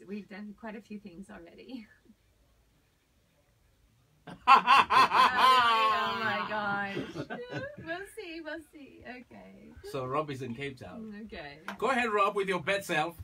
we've done quite a few things already. Oh my gosh. We'll see. Okay. So Rob is in Cape Town. Okay. Go ahead, Rob, with your bad self.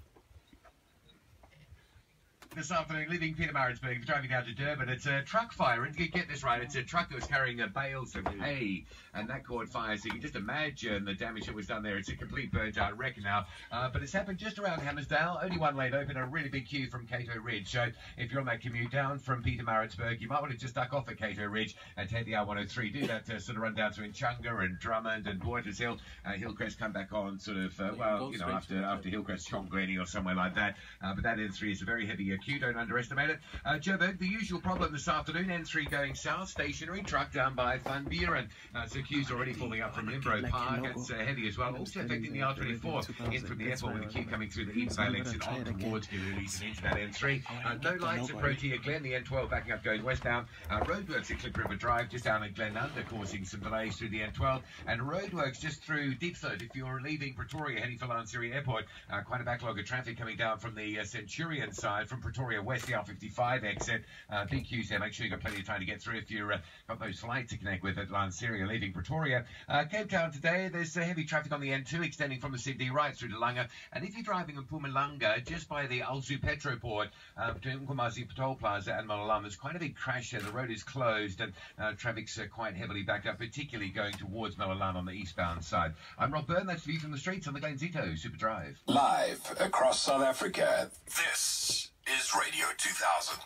This afternoon, leaving Pietermaritzburg, driving down to Durban. It's a truck fire, and you get this right, it's a truck that was carrying bales of hay, and that caught fire. So you can just imagine the damage that was done there. It's a complete burnt out wreck now, but it's happened just around Hammersdale. Only one lane open, a really big queue from Cato Ridge. So if you're on that commute down from Pietermaritzburg, you might want to just duck off at Cato Ridge and take the R103. Do that sort of run down to Inchunga and Drummond and Waters Hill. Hillcrest come back on sort of, after Hillcrest, Chonglenny or somewhere like that. But that N3 is a very heavy queue, don't underestimate it. Joburg, the usual problem this afternoon, N3 going south, stationary, truck down by Van Buren. So queues already forming up from Limbro Park. It's heavy as well. Also affecting the R24 in from the airport with the queue coming through the Edenvale exit on towards Gillies and into that N3. No lights at Protea Glen, the N12 backing up going westbound. Roadworks at Clip River Drive just down at Glen Under, causing some delays through the N12. And roadworks just through Deepthroat if you're leaving Pretoria heading for Lanseria Airport. Quite a backlog of traffic coming down from the Centurion side from Pretoria West, the R55 exit. Big queues there. Make sure you've got plenty of time to get through if you've got those flights to connect with at Lanseria leaving Pretoria. Cape Town today, there's heavy traffic on the N2 extending from the Sydney right through to Langa. And if you're driving in Mpumalanga, just by the Alzu Petroport, between Nkomazi Toll Plaza and Malalam, there's quite a big crash there. The road is closed and traffic's quite heavily backed up, particularly going towards Malalam on the eastbound side. I'm Rob Byrne. That's the view from the streets on the Glenzito Super Drive. Live across South Africa, this is Radio 2000.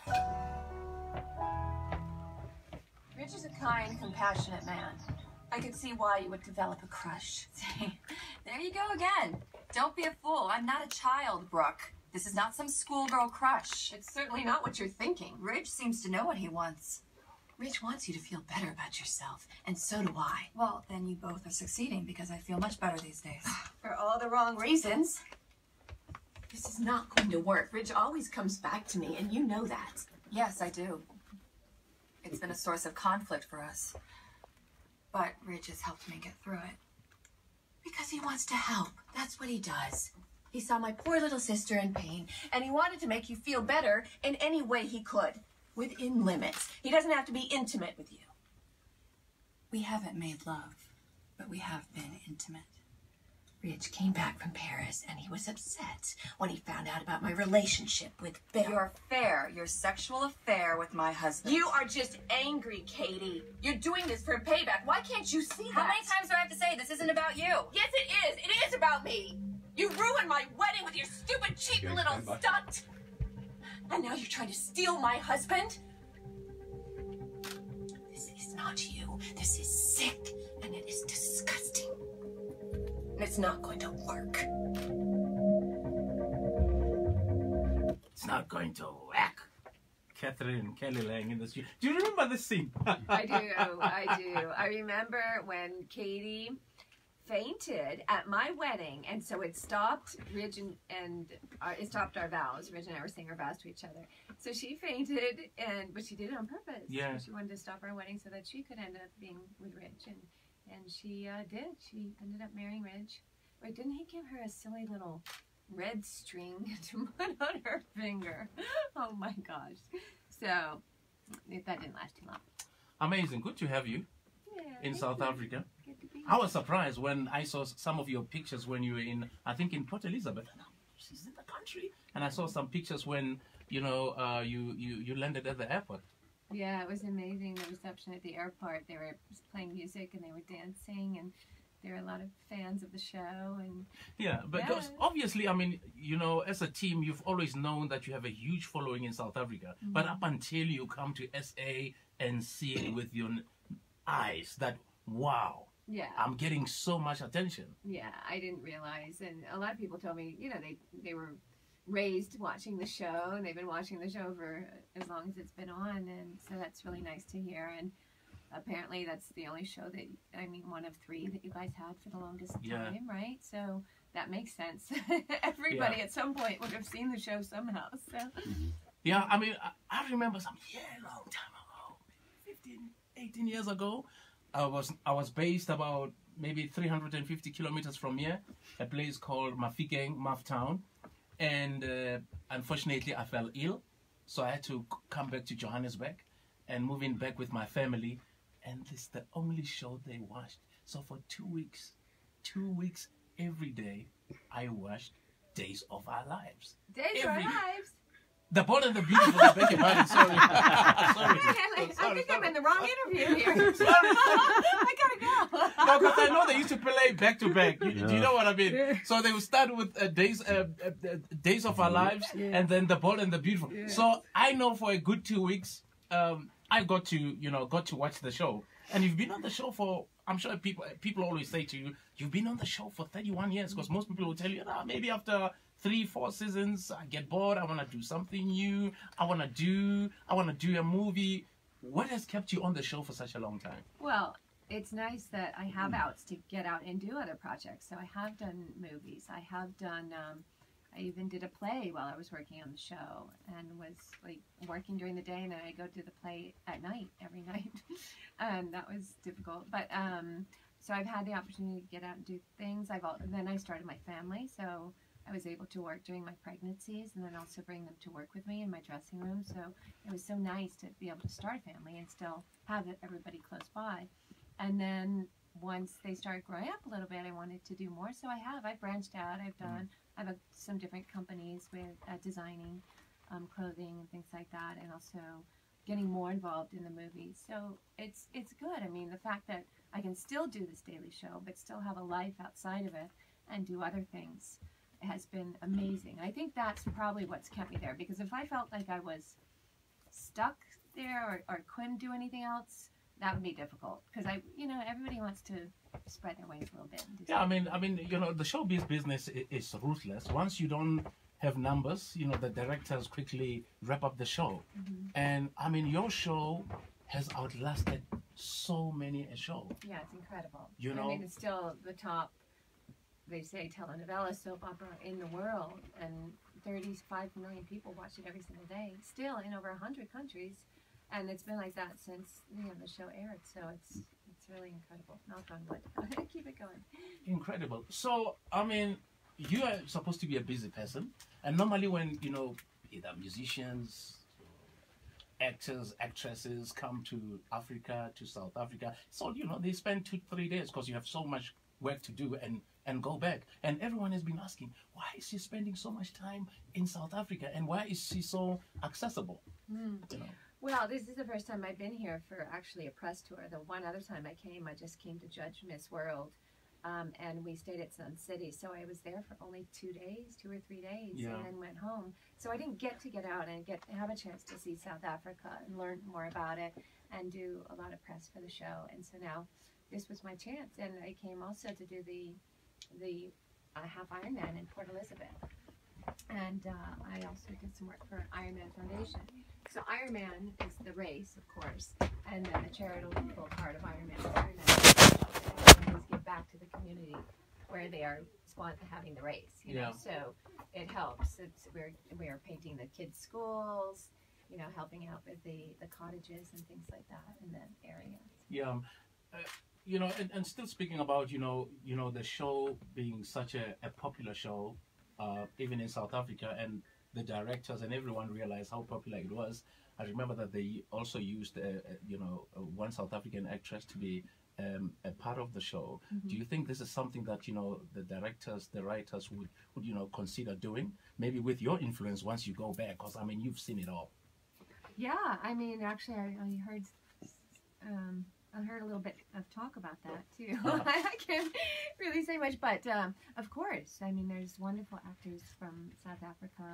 Rich is a kind, compassionate man. I could see why you would develop a crush. See, there you go again. Don't be a fool. I'm not a child, Brooke. This is not some schoolgirl crush. It's certainly not what you're thinking. Rich seems to know what he wants. Rich wants you to feel better about yourself, and so do I. Well, then you both are succeeding because I feel much better these days. For all the wrong reasons. This is not going to work. Rich always comes back to me, and you know that. Yes, I do. It's been a source of conflict for us. But Rich has helped me get through it. Because he wants to help. That's what he does. He saw my poor little sister in pain, and he wanted to make you feel better in any way he could. Within limits. He doesn't have to be intimate with you. We haven't made love, but we have been intimate. Rich came back from Paris, and he was upset when he found out about my relationship with Bill. Your sexual affair with my husband. You are just angry, Katie. You're doing this for payback. Why can't you see that? How many times do I have to say this isn't about you? Yes, it is. It is about me. You ruined my wedding with your stupid, cheap little stunt. And now you're trying to steal my husband? This is not you. This is sick, and it is disgusting. And it's not going to work. It's not going to work. Katherine Kelly Lang in the street. Do you remember this scene? I do. I remember when Katie fainted at my wedding, and so it stopped Ridge and it stopped our vows. Ridge and I were saying our vows to each other. So she fainted, but she did it on purpose. Yeah. She wanted to stop our wedding so that she could end up being with Ridge, and she did. She ended up marrying Ridge. Wait, didn't he give her a silly little red string to put on her finger? Oh my gosh. So that didn't last too long. Amazing. Good to have you in South Africa. Good to be I was surprised when I saw some of your pictures when you were in, I think in Port Elizabeth. She's in the country. And I saw some pictures when, you landed at the airport. Yeah, it was amazing, the reception at the airport. They were playing music and they were dancing, and there were a lot of fans of the show. And yeah, because obviously, I mean, as a team, you've always known that you have a huge following in South Africa. Mm-hmm. But up until you come to SA and see it with your eyes, that, wow, yeah, I'm getting so much attention. Yeah, I didn't realize. And a lot of people told me, they were raised watching the show, and they've been watching the show for as long as it's been on, and so that's really nice to hear. And apparently that's the only show one of 3 that you guys had for the longest time, right? So that makes sense. Everybody at some point would have seen the show somehow. So yeah, I mean, I remember long time ago, 15, 18 years ago, I was based about maybe 350 kilometers from here, a place called Mafikeng, Maftown. and unfortunately I fell ill, so I had to come back to Johannesburg and move in back with my family, and this is the only show they watched. So for 2 weeks every day I watched Days of Our Lives. Days of Our Lives? The Bold and the Beautiful. I beg your pardon, sorry. I think I'm in the wrong interview here. I gotta go. No, because I know they used to play back to back. Do you know what I mean? So they would start with Days of Our Lives, and then The Bold and the Beautiful. So I know for a good 2 weeks, I got to watch the show. And you've been on the show for, I'm sure people always say to you, you've been on the show for 31 years, because most people will tell you, maybe after 3-4 seasons, I get bored, I want to do something new, I want to do a movie. What has kept you on the show for such a long time? Well, it's nice that I have outs to get out and do other projects. So I have done movies. I have done, I even did a play while I was working on the show, and was like working during the day, and then I go do the play at night, every night. And that was difficult. But, so I've had the opportunity to get out and do things. Then I started my family, so I was able to work during my pregnancies, and then also bring them to work with me in my dressing room. So it was so nice to be able to start a family and still have everybody close by. And then once they started growing up a little bit, I wanted to do more. So I've branched out. I have some different companies with designing clothing and things like that, and also getting more involved in the movies. So it's good. I mean, the fact that I can still do this daily show, but still have a life outside of it and do other things has been amazing. I think that's probably what's kept me there, because if I felt like I was stuck there or couldn't do anything else, that would be difficult, because everybody wants to spread their wings a little bit. And do something. I mean, the showbiz business is ruthless. Once you don't have numbers, the directors quickly wrap up the show. Mm-hmm. And I mean, your show has outlasted so many a show. Yeah, it's incredible. I mean, it's still the top, they say, telenovela soap opera in the world, and 35 million people watch it every single day, still in over 100 countries, and it's been like that since the show aired. So it's really incredible. Knock on wood. Keep it going. Incredible. So I mean, you are supposed to be a busy person, and normally when either musicians, actors, actresses come to Africa, to South Africa, so they spend 2-3 days because you have so much work to do and go back. And everyone has been asking, why is she spending so much time in South Africa, and why is she so accessible? Well, this is the first time I've been here for actually a press tour. The one other time I came, I just came to judge Miss World, and we stayed at Sun City. So I was there for only 2 or 3 days, and then went home. So I didn't get out and have a chance to see South Africa and learn more about it and do a lot of press for the show. And so now this was my chance, and I came also to do the half Ironman in Port Elizabeth, and I also did some work for Ironman Foundation. So Ironman is the race, of course, and then the charitable part of Ironman is give back to the community where they are having the race. So it helps. We're painting the kids' schools, helping out with the cottages and things like that in that area. Yeah. And still speaking about, the show being such a popular show, even in South Africa, and the directors and everyone realized how popular it was. I remember that they also used, one South African actress to be a part of the show. Mm-hmm. Do you think this is something that, the directors, the writers would consider doing? Maybe with your influence once you go back, because, I mean, you've seen it all. Yeah, I mean, actually, I heard... I heard a little bit of talk about that too. I can't really say much, but of course, I mean, there's wonderful actors from South Africa,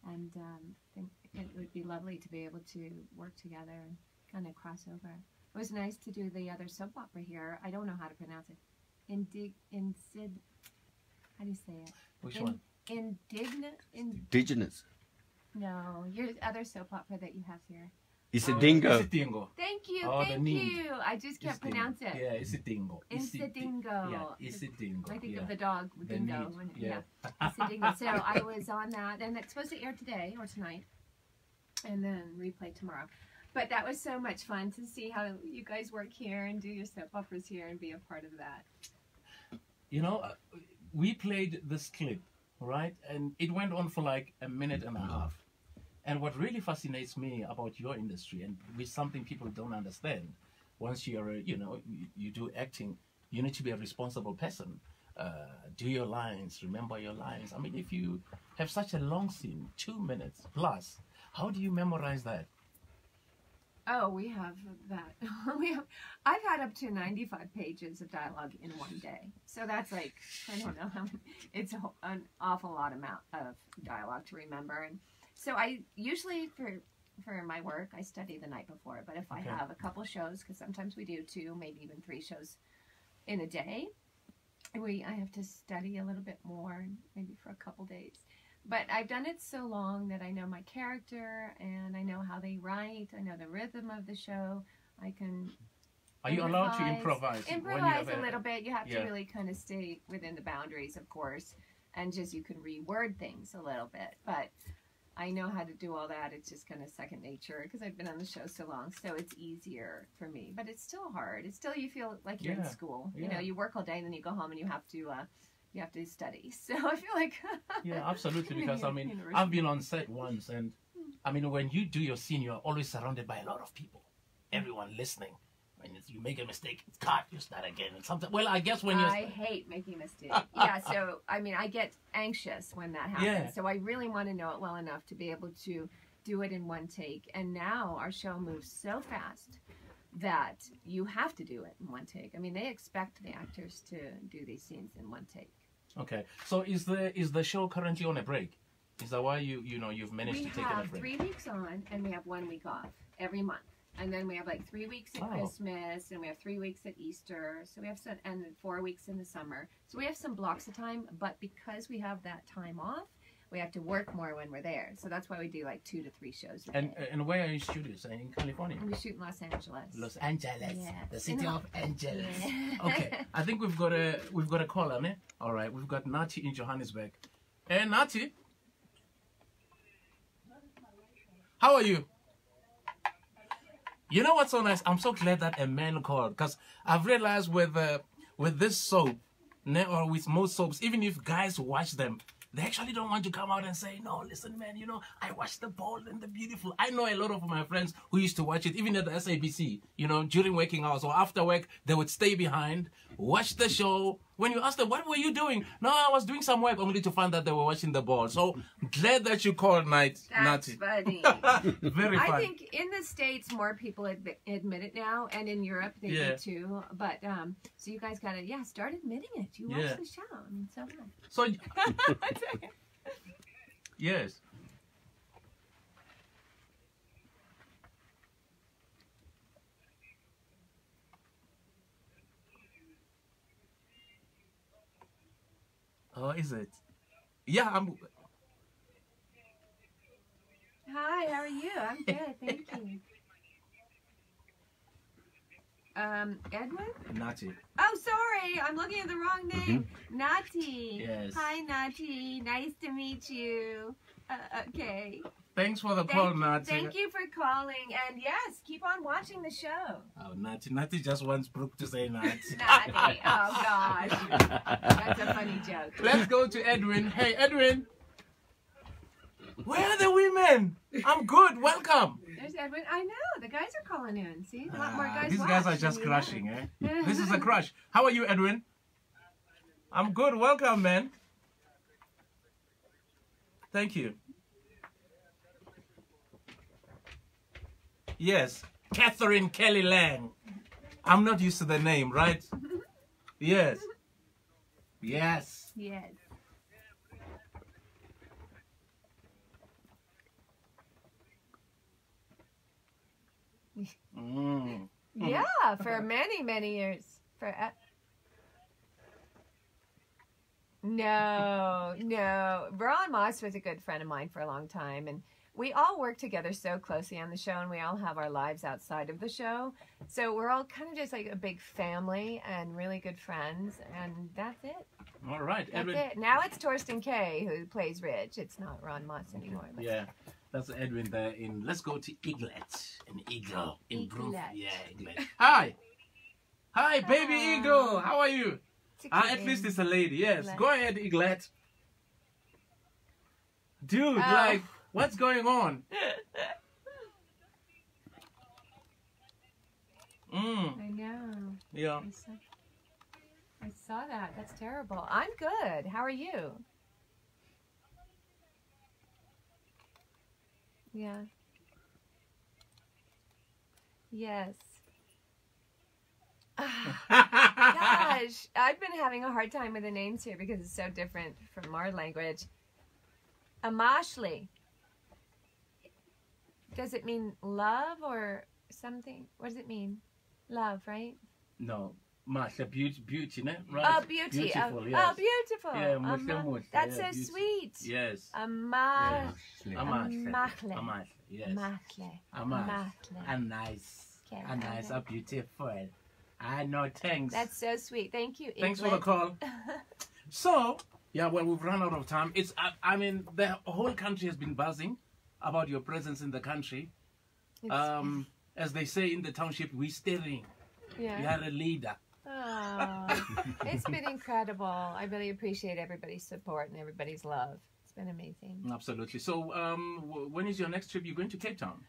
and I think it would be lovely to be able to work together and kind of cross over. It was nice to do the other soap opera here. I don't know how to pronounce it. How do you say it? Which one? Indigenous. No, your other soap opera that you have here. Isidingo. Isidingo. Thank you, thank you. I just can't pronounce it. Yeah, Isidingo. Isidingo. Yeah, Isidingo. I think of the dog with dingo. Isidingo. So I was on that, and it's supposed to air today or tonight, and then replay tomorrow. But that was so much fun to see how you guys work here and do your soap operas here and be a part of that. We played this clip right? And it went on for like a minute and a half. And what really fascinates me about your industry, and with something people don't understand, once you're, you do acting, you need to be a responsible person. Do your lines, remember your lines. I mean, if you have such a long scene, 2 minutes plus, how do you memorize that? Oh, we have that. I've had up to 95 pages of dialogue in one day. So that's like, I don't know how many, it's an awful lot amount of dialogue to remember. And so I usually, for my work, I study the night before. But if I have a couple shows, because sometimes we do 2, maybe even 3 shows in a day, I have to study a little bit more, maybe for a couple days. But I've done it so long that I know my character and I know how they write. I know the rhythm of the show. I can. Are you allowed to improvise? Improvise a little bit. You have to really kind of stay within the boundaries, of course, and just you can reword things a little bit. But I know how to do all that. It's just kind of second nature because I've been on the show so long, so it's easier for me. But it's still hard. It's still, you feel like you're in school. You know, you work all day and then you go home and you have to study. So I feel like yeah, absolutely. Because I mean, I've been on set once, and I mean, when you do your scene, you're always surrounded by a lot of people, everyone listening. When you make a mistake, it's cut, you start again. And sometimes, well, I guess when I hate making mistakes. Yeah, so I mean, I get anxious when that happens. Yeah. So I really want to know it well enough to be able to do it in one take. And now our show moves so fast that you have to do it in one take. I mean, they expect the actors to do these scenes in one take. Okay, so is the show currently on a break? Is that why you've managed to take a break? We have 3 weeks on and we have 1 week off every month. And then we have like 3 weeks at Christmas, and we have 3 weeks at Easter. So we have and then 4 weeks in the summer. So we have some blocks of time, but because we have that time off, we have to work more when we're there. So that's why we do like 2 to 3 shows a day. And where are you shooting? In California? We shoot in Los Angeles. Los Angeles, yes. The city of Angeles. Yeah. Okay, I think we've got a caller, ne? All right, we've got Nati in Johannesburg. Hey, Nati, how are you? You know what's so nice? I'm so glad that a man called, because I've realized with this soap, or with most soaps, even if guys watch them, they actually don't want to come out and say, no, listen, man, I watched The Bold and the Beautiful. I know a lot of my friends who used to watch it, even at the SABC, during working hours or after work, they would stay behind, watch the show. When you ask them, what were you doing? No, I was doing some work, only to find that they were watching The Bold. So glad that you called, Nati. That's funny. Very funny. I think in the States, more people admit it now, and in Europe, they do too. But, so you guys got to, start admitting it. You watch the show. I mean, so good. So, yes. Oh, is it? Yeah, I'm. Hi, how are you? I'm good, thank you. Edwin? Nati. Oh, sorry, I'm looking at the wrong name. Nati. Yes. Hi, Nati. Nice to meet you. Okay. Thanks for the call, Nati. Thank you for calling, and yes, keep on watching the show. Oh, Nati just wants Brooke to say Nati. Nati, oh gosh. That's a funny joke. Let's go to Edwin. Hey, Edwin. Where are the women? I'm good. Welcome. There's Edwin. I know. The guys are calling in. See? A lot more guys. These guys are just crushing, eh? This is a crush. How are you, Edwin? I'm good. Welcome, man. Thank you. Yes. Katherine Kelly Lang. I'm not used to the name, right? Yes. Yes. Yes. Yeah, for many, many years. No. Ron Moss was a good friend of mine for a long time, and we all work together so closely on the show, and we all have our lives outside of the show. So we're all kind of just like a big family and really good friends, and that's it. All right, Edwin. That's it. Now it's Torsten Kay who plays Rich. It's not Ron Moss anymore. Yeah. That's Edwin there in. Let's go to Eaglet. An eagle. In Brooke. Yeah, Eaglet. Hi. Hi, baby eagle. How are you? At least it's a lady. Yes. Eaglet. Go ahead, Eaglet. Dude, like, what's going on? I know. Yeah. I saw that. That's terrible. I'm good. How are you? Yeah. Yes. Gosh, I've been having a hard time with the names here because it's so different from our language. Amashli. Does it mean love or something? What does it mean? Love, right? No. Masha, beauty, ne? Right? Oh, beauty. Beautiful, yes. Oh, beautiful. Yeah, Muslim. That's yeah, so beauty. sweet. Yes. Amashle. Amashle. Yes. Amashle. Amashle. And nice. Okay, And nice. A beautiful. I know, thanks. That's so sweet. Thank you, Thanks for the call. So, yeah, well, we've run out of time. It's, I mean, the whole country has been buzzing about your presence in the country. As they say in the township, we're steering. Yeah. You are a leader. Oh, it's been incredible. I really appreciate everybody's support and everybody's love. It's been amazing. Absolutely. So, when is your next trip? You're going to Cape Town?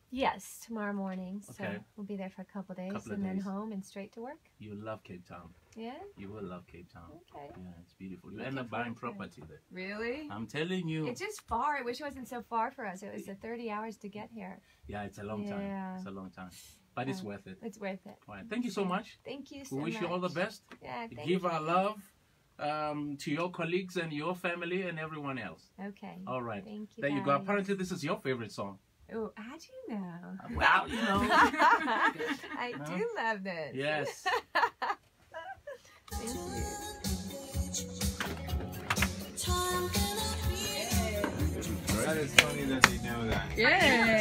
Yes, tomorrow morning. So Okay. we'll be there for a couple of days Couple of and then days. home and straight to work. You love Cape Town. Yeah? You will love Cape Town. Okay. Yeah, it's beautiful. You Looking end up buying forward to it. property there. Really? I'm telling you. It's just far. I wish it wasn't so far for us. It was 30 hours to get here. Yeah, it's a long time. Yeah. It's a long time. But it's worth it. It's worth it. All right. Thank you so much. Thank you so We much. wish you all the best. Yeah, thank Give you. our love to your colleagues and your family and everyone else. Okay. All right. Thank you. There you go. guys. Apparently, this is your favorite song. Oh, how do you know? Well, you know. I do love this. Yes. Thank you. That is funny that they know that. Yay!